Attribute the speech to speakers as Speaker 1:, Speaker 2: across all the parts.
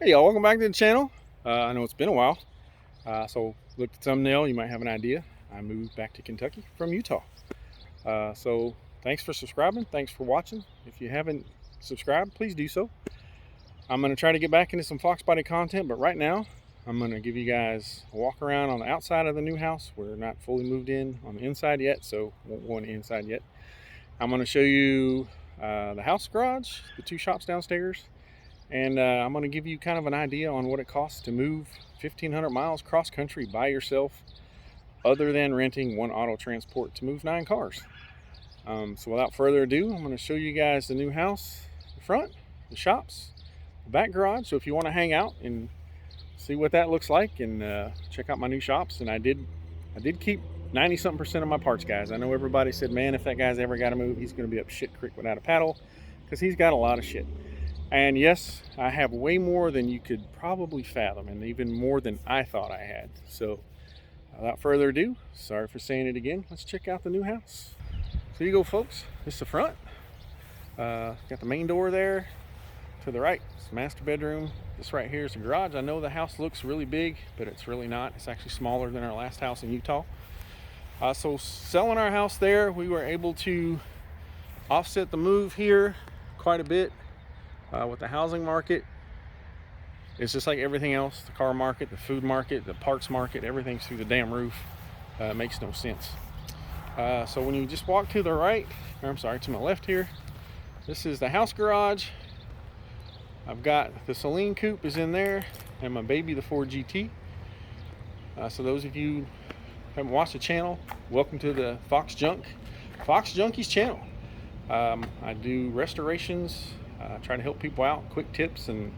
Speaker 1: Hey y'all, welcome back to the channel. I know it's been a while, so look at the thumbnail, you might have an idea. I moved back to Kentucky from Utah. So thanks for subscribing, thanks for watching. If you haven't subscribed, please do so. I'm going to try to get back into some fox body content, but right now I'm going to give you guys a walk around on the outside of the new house. We're not fully moved in on the inside yet, so won't go on the inside yet. I'm going to show you the house garage, the two shops downstairs, and I'm going to give you kind of an idea on what it costs to move 1,500 miles cross country by yourself, other than renting one auto transport to move 9 cars. So without further ado, I'm going to show you guys the new house, the front, the shops, the back garage. So if you want to hang out and see what that looks like and check out my new shops. And I did keep 90-something% of my parts, guys. I know everybody said, man, if that guy's ever got to move, he's going to be up shit creek without a paddle, because he's got a lot of shit. And yes, I have way more than you could probably fathom, and even more than I thought I had. So without further ado, sorry for saying it again, let's check out the new house. So here you go, folks. This is the front. Got the main door there. To the right, it's the master bedroom. This right here is the garage. I know the house looks really big, but it's really not. It's actually smaller than our last house in Utah. So selling our house there, we were able to offset the move here quite a bit. With the housing market, it's just like everything else. The car market, the food market, the parts market, everything's through the damn roof. It makes no sense. So when you just walk to the right, or I'm sorry, to my left here, this is the house garage. I've got the Saline coupe is in there, and my baby, the Ford GT. So those of you who haven't watched the channel, welcome to the Fox Junkies channel. I do restorations. Try to help people out, quick tips, and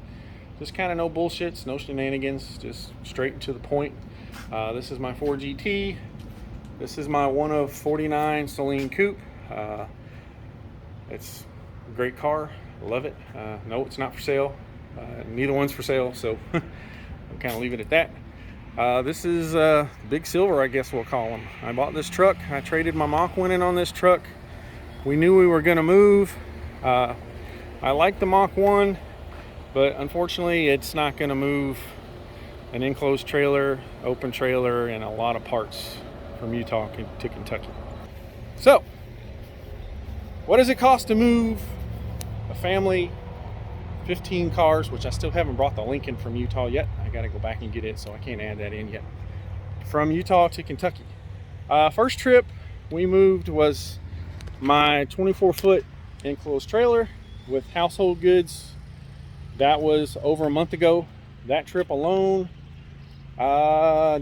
Speaker 1: just kind of no bullshits, no shenanigans, just straight to the point. This is my Ford GT. This is my one of 49 Saline coupe. It's a great car, love it. No, it's not for sale. Neither one's for sale, so I'll kind of leave it at that. This is Big Silver, I guess we'll call him. I bought this truck. I traded my Mach 1 in on this truck. We knew we were going to move. I like the Mach 1, but unfortunately it's not going to move an enclosed trailer, open trailer, and a lot of parts from Utah to Kentucky. So, what does it cost to move a family 15 cars, which I still haven't brought the Lincoln from Utah yet. I got to go back and get it, so I can't add that in yet. From Utah to Kentucky. First trip we moved was my 24-foot enclosed trailer with household goods. That was over a month ago. That trip alone,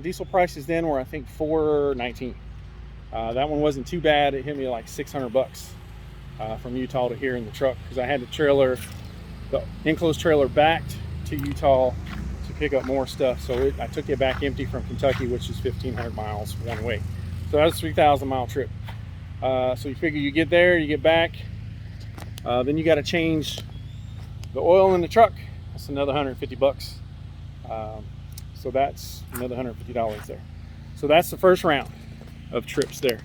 Speaker 1: diesel prices then were, I think, $4.19. That one wasn't too bad. It hit me like $600 from Utah to here in the truck, because I had the enclosed trailer backed to Utah to pick up more stuff. So I took it back empty from Kentucky, which is 1,500 miles one way. So that was a 3,000-mile trip. So you figure you get there, you get back, then you got to change the oil in the truck. That's another $150. So that's another $150 there. So that's the first round of trips there.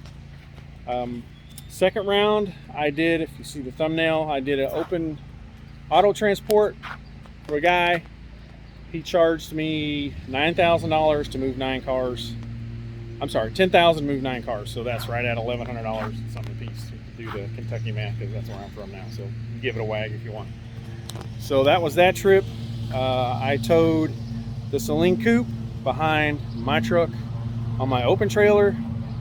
Speaker 1: Second round, I did, if you see the thumbnail, I did an open auto transport for a guy. He charged me $9,000 to move 9 cars. I'm sorry, $10,000 to move 9 cars. So that's right at $1,100 something a piece to do the Kentucky math, because that's where I'm from now. So give it a wag if you want. So that was that trip. I towed the Saline coupe behind my truck on my open trailer,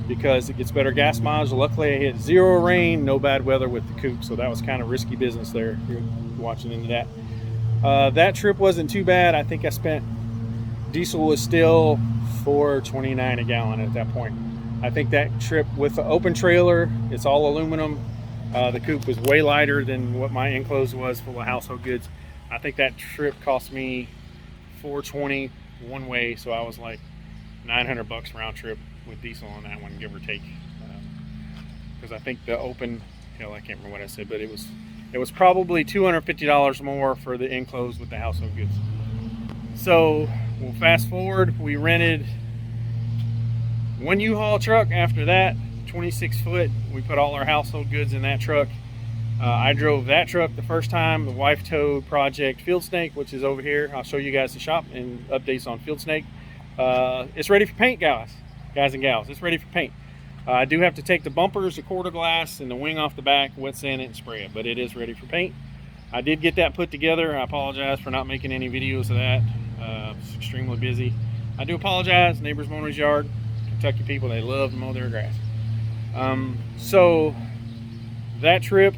Speaker 1: because it gets better gas mileage. Luckily I hit 0 rain, no bad weather with the coupe, so that was kind of risky business there. You're watching into that. That trip wasn't too bad. I think I spent, diesel was still $4.29 a gallon at that point. I think that trip with the open trailer, it's all aluminum. The coupe was way lighter than what my enclosed was full of household goods. I think that trip cost me $4.20 one way, so I was like $900 round trip with diesel on that one, give or take. Because I think the open, hell, I can't remember what I said, but it was probably $250 more for the enclosed with the household goods. So we'll fast forward. We rented one U-Haul truck after that, 26 foot. We put all our household goods in that truck. I drove that truck the first time. The wife towed Project Field Snake, which is over here. I'll show you guys the shop and updates on Field Snake. It's ready for paint, guys and gals. It's ready for paint. I do have to take the bumpers, the quarter glass, and the wing off the back, wet sand it, and spray it, but it is ready for paint. I did get that put together. I apologize for not making any videos of that. It's extremely busy. I do apologize. Neighbors mowing his yard. Kentucky people, they love to mow their grass. So that trip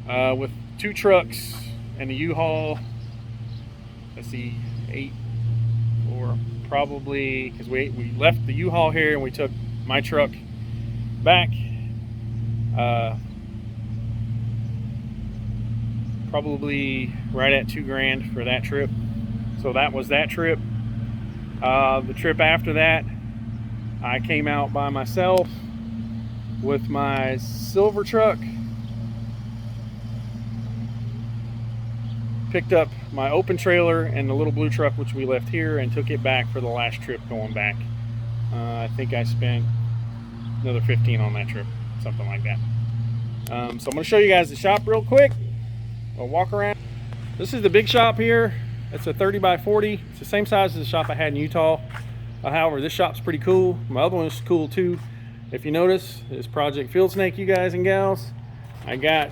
Speaker 1: with 2 trucks and the U-Haul, let's see, 8 or probably, because we left the U-Haul here and we took my truck back, probably right at $2,000 for that trip. So that was that trip. The trip after that, I came out by myself with my silver truck, picked up my open trailer and the little blue truck, which we left here, and took it back for the last trip going back. I think I spent another 15 on that trip, something like that. So I'm going to show you guys the shop real quick. I'll walk around. This is the big shop here. It's a 30 by 40. It's the same size as the shop I had in Utah. However, this shop's pretty cool. My other one is cool too. If you notice, this Project Field Snake, you guys and gals, I got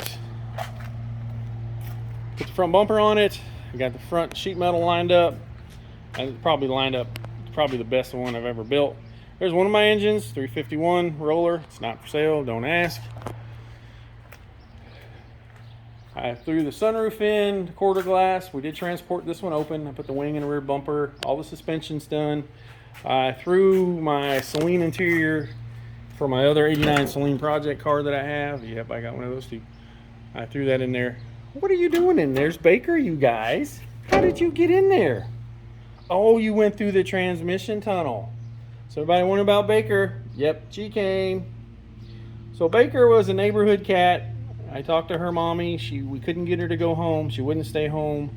Speaker 1: put the front bumper on it. I got the front sheet metal lined up. And probably lined up, probably the best one I've ever built. There's one of my engines, 351 roller. It's not for sale, don't ask. I threw the sunroof in, quarter glass. We did transport this one open. I put the wing and rear bumper. All the suspension's done. I threw my Celine interior for my other 89 Celine project car that I have. Yep, I got one of those too. I threw that in there. What are you doing in there's Baker, you guys? How did you get in there? Oh, you went through the transmission tunnel. So everybody wondering about Baker? Yep, she came. So Baker was a neighborhood cat. I talked to her mommy. We couldn't get her to go home. She wouldn't stay home.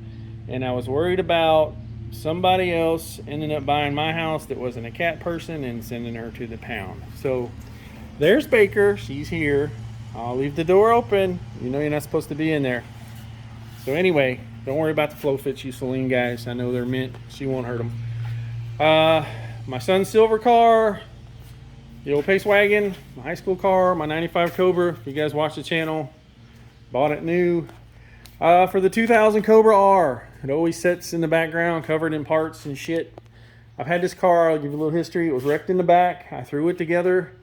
Speaker 1: And I was worried about somebody else ending up buying my house that wasn't a cat person and sending her to the pound. So there's Baker. She's here. I'll leave the door open. You know you're not supposed to be in there. So anyway, don't worry about the flow fits, you Celine guys. I know they're mint. She won't hurt them. My son's silver car, the old Pace wagon, my high school car, my 95 Cobra. If you guys watch the channel, bought it new. For the 2000 Cobra R, it always sits in the background covered in parts and shit. I've had this car, I'll give you a little history. It was wrecked in the back. I threw it together.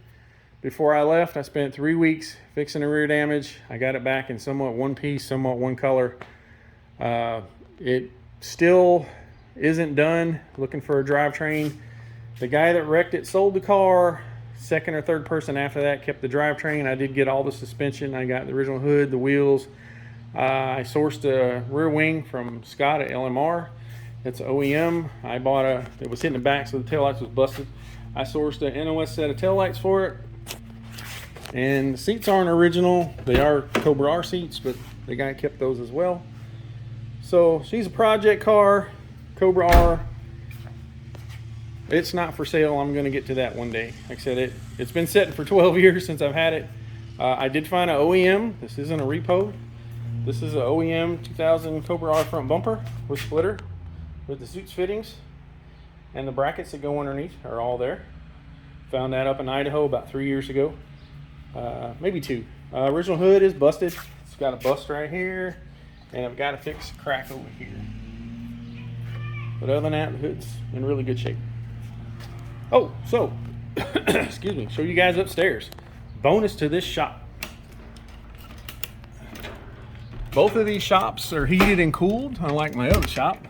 Speaker 1: Before I left, I spent 3 weeks fixing the rear damage. I got it back in somewhat one piece, somewhat one color. It still isn't done. Looking for a drivetrain. The guy that wrecked it sold the car. Second or third person after that kept the drivetrain. I did get all the suspension. I got the original hood, the wheels. I sourced a rear wing from Scott at LMR. It's an OEM. I bought it was hitting the back, so the taillights was busted. I sourced an NOS set of taillights for it. And the seats aren't original. They are Cobra R seats, but the guy kept those as well. So she's a project car, Cobra R. It's not for sale. I'm going to get to that one day. Like I said, it's been sitting for 12 years since I've had it. I did find an OEM. This isn't a repo. This is an OEM 2000 Cobra R front bumper with splitter, with the suits fittings, and the brackets that go underneath are all there. Found that up in Idaho about 3 years ago. Maybe 2. Original hood is busted. It's got a bust right here, and I've got to fix a crack over here. But other than that, the hood's in really good shape. Oh, so, excuse me, show you guys upstairs. Bonus to this shop. Both of these shops are heated and cooled, unlike my other shop.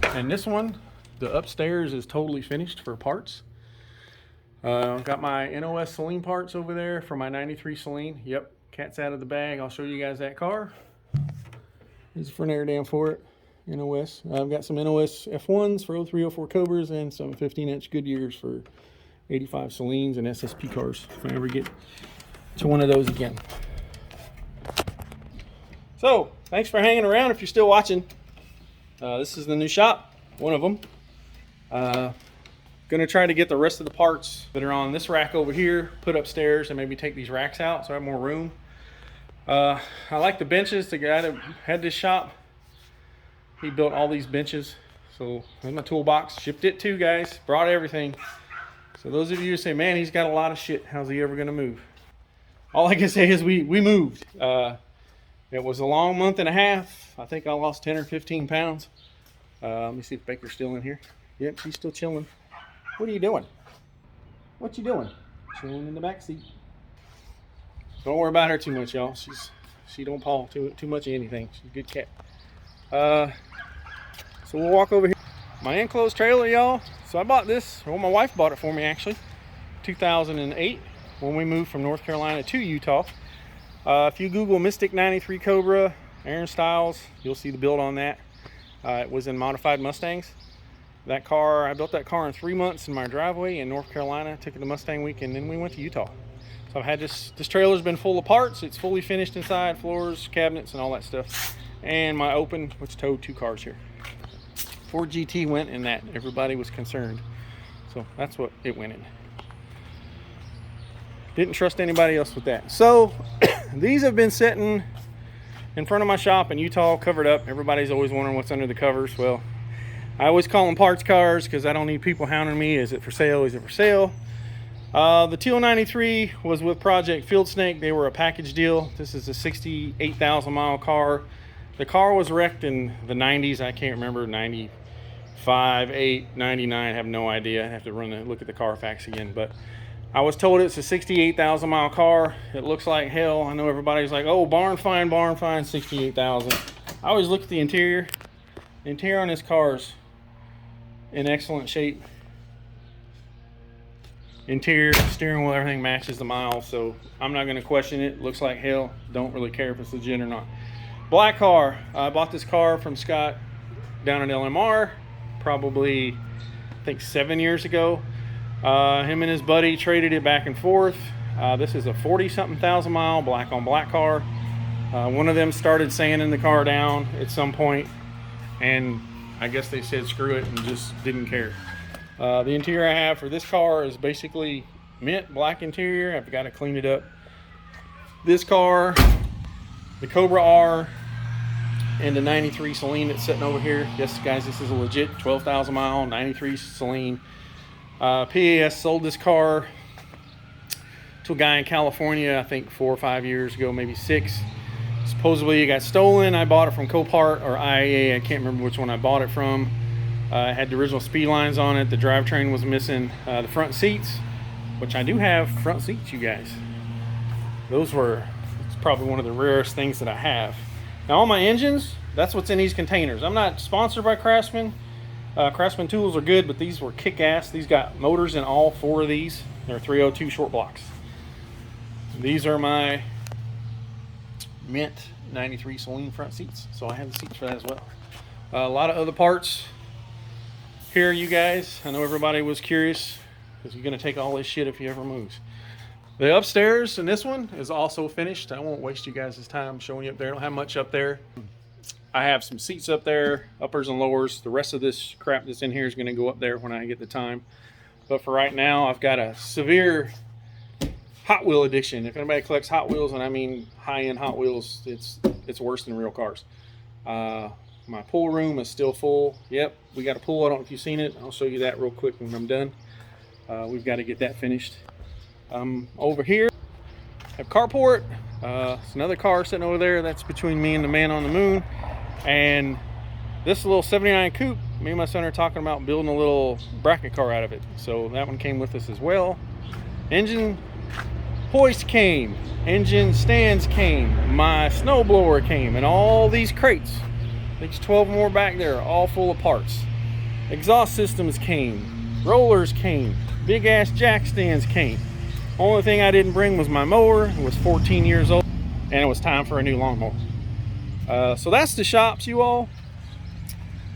Speaker 1: And this one, the upstairs is totally finished for parts. Got my NOS Celine parts over there for my 93 Celine. Yep, cat's out of the bag. I'll show you guys that car. There's a front air dam for it. NOS. I've got some NOS F1s for 03, 04 Cobras and some 15-inch Goodyears for 85 Celines and SSP cars if I ever get to one of those again. So, thanks for hanging around if you're still watching. This is the new shop, one of them. Gonna try to get the rest of the parts that are on this rack over here put upstairs and maybe take these racks out so I have more room. I like the benches. The guy that had this shop, he built all these benches. So there's my toolbox. Shipped it too, guys. Brought everything. So those of you who say, man, he's got a lot of shit, how's he ever gonna move? All I can say is we moved. It was a long month and a half. I think I lost 10 or 15 pounds. Let me see if Baker's still in here. Yep, she's still chilling. What are you doing? What you doing? Chilling in the back seat. Don't worry about her too much, y'all. She don't paw too much of anything. She's a good cat. So we'll walk over here. My enclosed trailer, y'all. So I bought this, well, my wife bought it for me actually, 2008 when we moved from North Carolina to Utah. If you Google Mystic 93 Cobra, Aaron Styles, you'll see the build on that. It was in modified Mustangs. That car, I built that car in 3 months in my driveway in North Carolina. Took it to Mustang Week, and then we went to Utah. So I've had this trailer's been full of parts. It's fully finished inside, floors, cabinets, and all that stuff. And my open, which towed 2 cars here. Ford GT went in that. Everybody was concerned. So that's what it went in. Didn't trust anybody else with that. So these have been sitting in front of my shop in Utah, covered up. Everybody's always wondering what's under the covers. Well, I always call them parts cars because I don't need people hounding me. Is it for sale? Is it for sale? The TL93 was with Project Field Snake. They were a package deal. This is a 68,000 mile car. The car was wrecked in the 90s. I can't remember, 95, 8, 99. I have no idea. I have to look at the Carfax again. But I was told it's a 68,000 mile car. It looks like hell. I know everybody's like, oh, barn find, 68,000. I always look at the interior. The interior on this car's in excellent shape. Interior, steering wheel, everything matches the miles, so I'm not going to question it. Looks like hell. Don't really care if it's legit or not. Black car. I bought this car from Scott down in LMR probably, I think, 7 years ago. Him and his buddy traded it back and forth. This is a 40-something thousand mile black on black car. One of them started sanding the car down at some point, and I guess they said screw it and just didn't care. The interior I have for this car is basically mint black interior. I've got to clean it up. This car, the Cobra R and the 93 Celine that's sitting over here. Yes, guys, this is a legit 12,000 mile 93 Celine. PAS sold this car to a guy in California, I think 4 or 5 years ago, maybe 6. Supposedly it got stolen. I bought it from Copart or IAA. I can't remember which one I bought it from. It had the original speed lines on it. The drivetrain was missing. The front seats, which I do have front seats, you guys. It's probably one of the rarest things that I have. Now all my engines, that's what's in these containers. I'm not sponsored by Craftsman. Craftsman tools are good, but these were kick-ass. These got motors in all 4 of these. They're 302 short blocks. These are my mint 93 Celine front seats, so I have the seats for that as well. A lot of other parts here, you guys. I know everybody was curious because you're going to take all this shit if he ever moves. The upstairs in this one is also finished. I won't waste you guys' time showing you up there. I don't have much up there. I have some seats up there, uppers and lowers. The rest of this crap that's in here is going to go up there when I get the time. But for right now, I've got a severe Hot Wheel addiction. If anybody collects Hot Wheels, and I mean high-end Hot Wheels, it's worse than real cars. My pool room is still full. Yep, we got a pool. I don't know if you've seen it. I'll show you that real quick when I'm done. We've got to get that finished. Over here, have carport. It's another car sitting over there. That's between me and the man on the moon. And this little 79 coupe, me and my son are talking about building a little bracket car out of it. So that one came with us as well. Engine hoist came. Engine stands came. My snowblower came. And all these crates, there's 12 more back there, all full of parts. Exhaust systems came. Rollers came. Big ass jack stands came. Only thing I didn't bring was my mower. It was 14 years old, and it was time for a new lawnmower. So that's the shops, you all.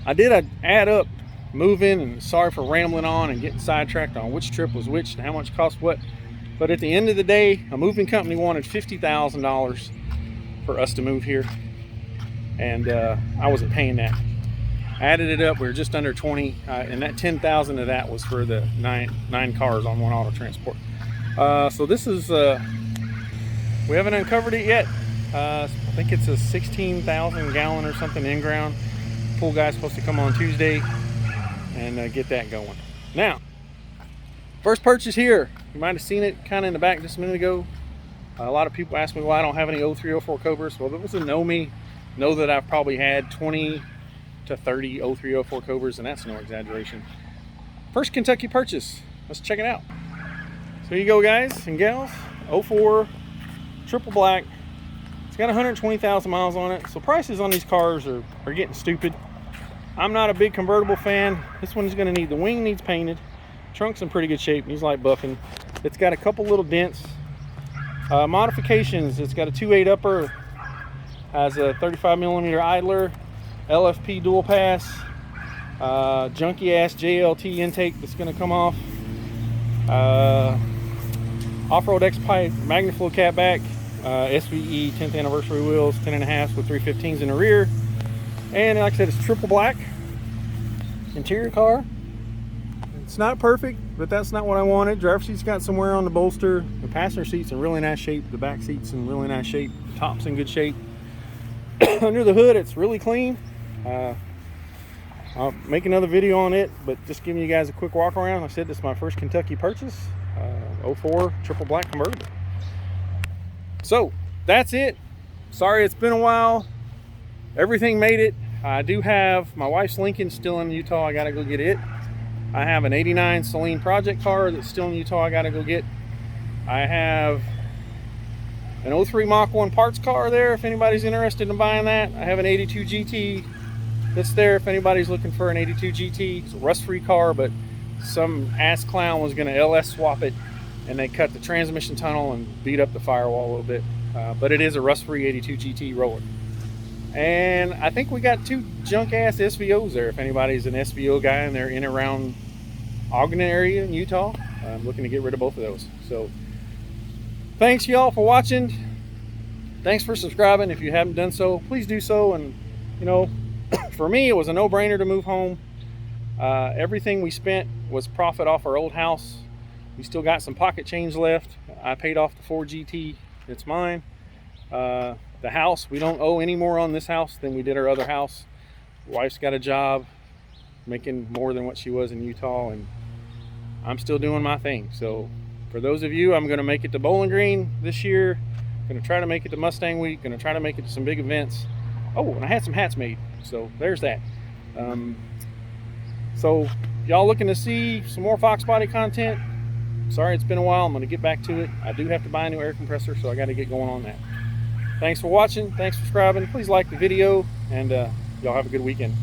Speaker 1: I did add up moving, and sorry for rambling on and getting sidetracked on which trip was which and how much cost what. But at the end of the day, a moving company wanted $50,000 for us to move here, and I wasn't paying that. I added it up, we were just under 20, and that 10,000 of that was for the nine cars on one auto transport. So this is, we haven't uncovered it yet. I think it's a 16,000 gallon or something in-ground. Pool guy's supposed to come on Tuesday and get that going. Now, first purchase here. You might have seen it kind of in the back just a minute ago. A lot of people ask me why I don't have any 03, 04 Cobras. Well, those that know me know that I've probably had 20 to 30 03, 04 Cobras, and that's no exaggeration. First Kentucky purchase. Let's check it out. So here you go, guys and gals. 04 triple black. It's got 120,000 miles on it. So prices on these cars are getting stupid. I'm not a big convertible fan. This one is going to need, the wing needs painted. Trunk's in pretty good shape. Needs light buffing. It's got a couple little dents. Modifications. It's got a 2.8 upper. Has a 35mm idler. LFP dual pass. Junky ass JLT intake that's going to come off. Off-road X-Pipe Magnaflow catback. SVE 10th anniversary wheels, 10.5s with 315s in the rear. And like I said, it's triple black. Interior car. It's not perfect, but that's not what I wanted. Driver's seat's got some wear on the bolster. The passenger seat's in really nice shape. The back seat's in really nice shape. The top's in good shape. Under the hood, it's really clean. I'll make another video on it, but just giving you guys a quick walk around. Like I said, this is my first Kentucky purchase. 04 triple black convertible. So that's it. Sorry it's been a while. Everything made it. I do have my wife's Lincoln still in Utah. I gotta go get it. I have an 89 Celine project car that's still in Utah. I gotta go get. I have an 03 Mach 1 parts car there if anybody's interested in buying that. I have an 82 GT that's there if anybody's looking for an 82 GT. It's a rust-free car, but some ass clown was gonna LS swap it, and they cut the transmission tunnel and beat up the firewall a little bit. But it is a rust-free 82 GT roller. And I think we got 2 junk-ass SVOs there if anybody's an SVO guy and they're in around Ogden area in Utah. I'm looking to get rid of both of those. So thanks y'all for watching. Thanks for subscribing. If you haven't done so, please do so. And you know, for me, it was a no-brainer to move home. Everything we spent was profit off our old house. We still got some pocket change left. I paid off the Ford GT. It's mine. The house, we don't owe any more on this house than we did our other house. Wife's got a job making more than what she was in Utah, and I'm still doing my thing. So for those of you, I'm going to make it to Bowling Green this year. Going to try to make it to Mustang Week. Going to try to make it to some big events. Oh, and I had some hats made. So there's that. So y'all looking to see some more Fox Body content? Sorry it's been a while. I'm going to get back to it. I do have to buy a new air compressor, so I got to get going on that. Thanks for watching. Thanks for subscribing. Please like the video, and y'all have a good weekend.